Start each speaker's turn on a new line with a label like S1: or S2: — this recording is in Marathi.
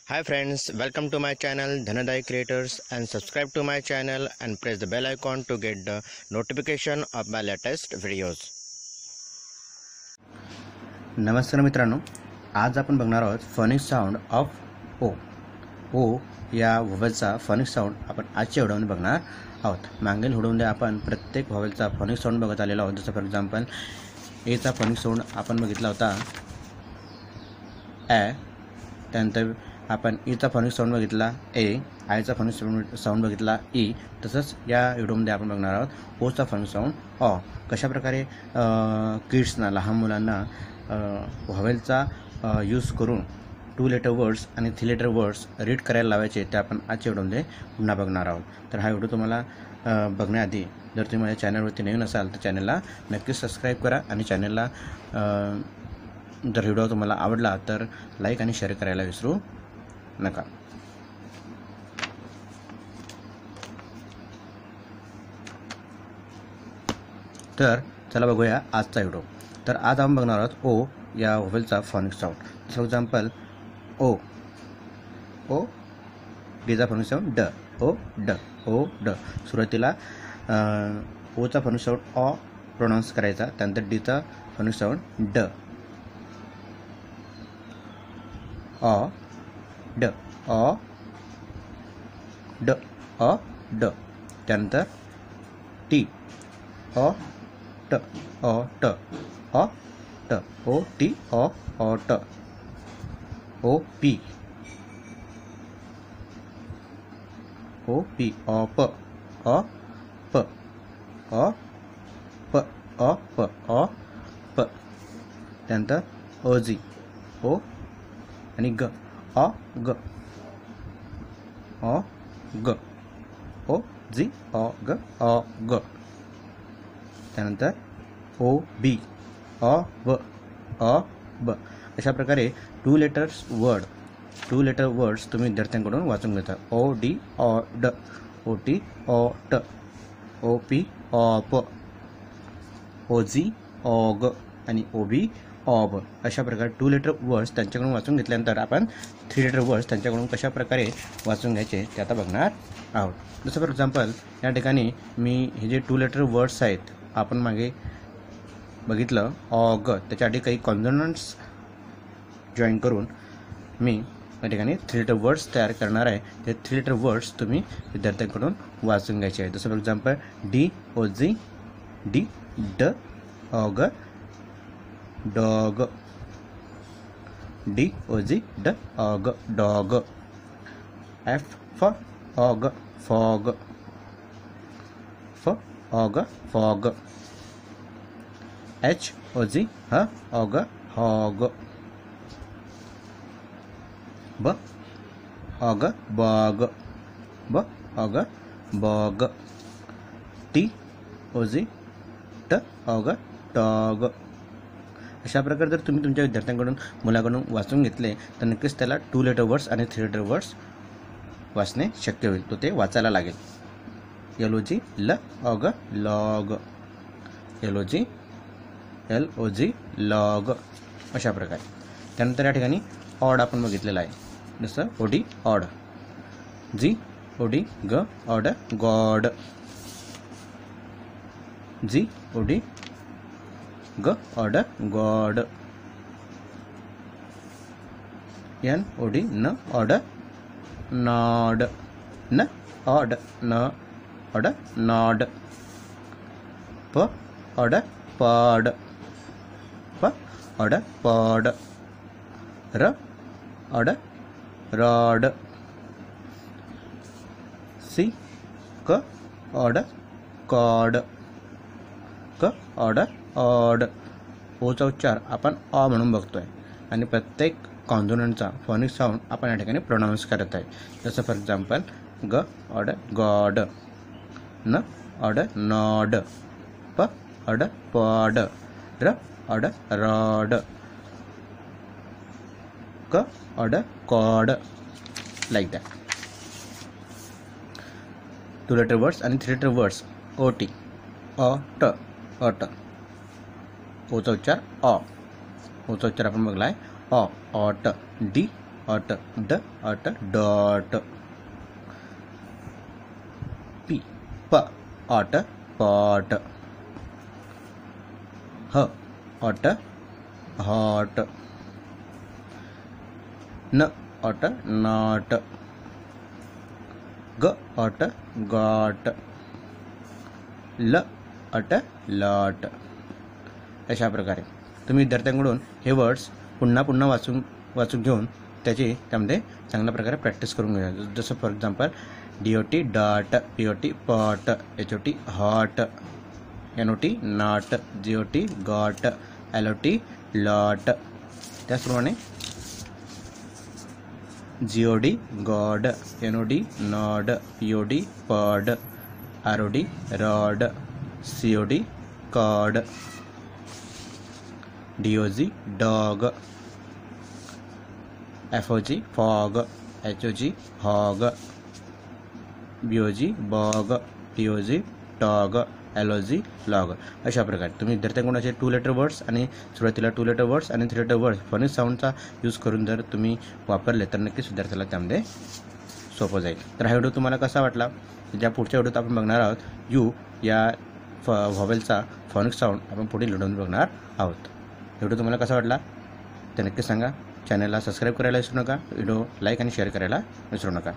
S1: Hi friends, welcome to my channel Dhanadai Creators and subscribe to my channel and press the bell icon to get the notification of my latest videos.
S2: नमस्कार मित्रांनो, आज आपण बघणार आहोत फॉनिक साऊंड ऑफ ओ. ओ या व्हॉवेलचा फॉनिक साऊंड आपण आजच्या व्हिडिओमध्ये बघणार आहोत. मागील व्हिडिओमध्ये आपण प्रत्येक व्हॉवेलचा फॉनिक साऊंड बघत आलेलो आहोत. जसं फॉर एक्झाम्पल एचा फॉनिक साऊंड आपण बघितला होता ए, त्यानंतर आपण ईचा फॉनिक साऊंड बघितला ए, आयचा फॉनिक साऊंड बघितला ई. तसंच या व्हिडिओमध्ये आपण बघणार आहोत ओचा फॉनिक साऊंड ऑ. कशाप्रकारे किड्सना, लहान मुलांना व्हॉवेलचा यूज करून 2 लेटर वर्ड्स आणि 3 लेटर वर्ड्स रीड करायला लावायचे ते आपण आजच्या व्हिडिओमध्ये पुन्हा बघणार आहोत. तर हा व्हिडिओ तुम्हाला बघण्याआधी जर तुम्ही माझ्या चॅनलवरती नवीन असाल तर चॅनलला नक्कीच सबस्क्राईब करा आणि चॅनलला जर व्हिडिओ तुम्हाला आवडला तर लाईक आणि शेअर करायला विसरू नका. तर चला बघूया आजचा व्हिडिओ. तर आज आपण बघणार आहोत ओ या व्हॉवेलचा फॉनिक साऊंड. फॉर एक्झाम्पल ओ, ओ डीचा फॉनिक साऊंड ड, ओ ड, ओ ड. सुरुवातीला ओचा फॉनिक साऊंड ऑ प्रोनाऊन्स करायचा, त्यानंतर डीचा फॉनिक साऊंड ड, ऑ ड, ऑ ड, ऑ ड. त्यानंतर टी, ऑ ट, ऑ ट, ऑ ट, ओ टी, ऑ ऑ ट. ओ पी, ओ पी, ऑ प, ऑ प, ऑ प, ऑ प, ऑ प. त्यानंतर ओ जी, ओ आणि ग, ऑ ग, ऑ ग, ओ जी, ऑ ग, ऑ ग. त्यानंतर ओ बी, ऑ ब, ऑ ब. अशा प्रकारे 2 लेटर वर्ड्स तुम्ही विद्यार्थ्यांकडून वाचून घेता. ओ डी, ऑ ड, ओ टी, ऑ ट, ओ पी, ऑ प, ओ जी, ऑ ग आणि ओ बी, ऑ ब. अशा प्रकारे 2 लेटर वर्ड्स त्यांच्याकडून वाचून घेतल्यानंतर आपण 3 लेटर वर्ड्स त्यांच्याकडून कशा प्रकारे वाचून घ्यायचे ते आता बघणार आहोत. जसं फॉर एक्झाम्पल या ठिकाणी मी हे जे 2 लेटर वर्ड्स आहेत आपण मागे बघितलं ऑ ग, त्याच्या आधी काही कॉन्सोनंट्स जॉईन करून मी या ठिकाणी 3 लेटर वर्ड्स तयार करणार आहे. ते 3 लेटर वर्ड्स तुम्ही विद्यार्थ्यांकडून वाचून घ्यायचे आहेत. जसं for example D O G, D ड, ऑ ग डॉग, डी ओ जी ड, ऑ ग डॉग. एफ फॉर ऑग, फॉग, फ ऑग फॉग. एच ओ जी ह, ऑग हॉग. ब ऑग बॉग, ब ऑग बॉग. टी ओ जी ट, ऑग टॉग. अशा प्रकारे जर तुम्ही तुमच्या विद्यार्थ्यांकडून, मुलाकडून वाचून घेतले तर नक्कीच त्याला 2 लेटर वर्ड्स आणि 3 लेटर वर्ड्स वाचणे शक्य होईल. तो ते वाचायला लागेल. एल ओ जी ल, ऑग लॉग, एल ओ जी, एल ओ जी लॉग. अशा प्रकारे. त्यानंतर या ठिकाणी ऑड आपण बघितलेला आहे. जसं ओ डी ऑड, जी ओ डी ग, ऑड गॉड, जी ओ डी ग, ऑड गॉड. एन ओ डी न, ऑड नॉड, न ऑड न, ऑड नॉड. प ऑड पॉड, प ऑड पॉड. र ऑड रॉड. सी क ऑड कॉड, क ऑड ऑड. ओचा उच्चार आपण ऑ म्हणून बघतोय आणि प्रत्येक कॉन्सोनंटचा फॉनिक साऊंड आपण या ठिकाणी प्रोनाऊन्स करत आहे. जसं फॉर एक्झाम्पल ग ऑड गॉड, न ऑड नॉड, प ऑड पॉड, र ऑड रॉड, क ऑड cod. Like that. 2 letter words आणि 3 लेटर वर्ड्स. ओ टी, ऑ ट, ऑट. ओचा उच्चार ऑ, ओचा उच्चार आपण बघला आहे ऑ, ऑट. डी अट ड अट डॉट. पी प अट पॉट. ह अट हॉट. न अट नॉट. ग अट गॉट. ल अट लॉट. अशा प्रकारे तुम्ही विद्यार्थ्यांकडून हे वर्ड्स पुन्हा पुन्हा वाचून घेऊन त्यामध्ये चांगल्या प्रकारे प्रॅक्टिस करून घ्या. जसं for example DOT dot, POT pot, HOT hot, NOT not, GOT got, LOT lot. त्याचप्रमाणे GOD god, NOD nod, POD pod, ROD rod, COD cod, DOG dog, FOG fog, HOG hog, BOG bog, TOG tog, LOG log. अशा प्रकारे तुम्ही विद्यार्थ्यांकडून असे 2 लेटर वर्ड्स आणि सुरुवातीला 2 लेटर वर्ड्स आणि 3 लेटर वर्ड्स फॉनिक साऊंडचा यूज करून जर तुम्ही वापरले तर नक्कीच विद्यार्थ्याला त्यामध्ये सोपं जाईल. तर हा व्हिडिओ तुम्हाला कसा वाटला? ज्या पुढच्या व्हिडिओत आपण बघणार आहोत यू या व्हॉवेलचा फॉनिक साऊंड आपण पुढील व्हिडिओमध्ये बघणार आहोत. व्हिडिओ तुम्हाला कसा वाटला ते नक्की सांगा. चॅनलला सबस्क्राईब करायला विसरू नका. व्हिडिओ लाईक आणि शेअर करायला विसरू नका.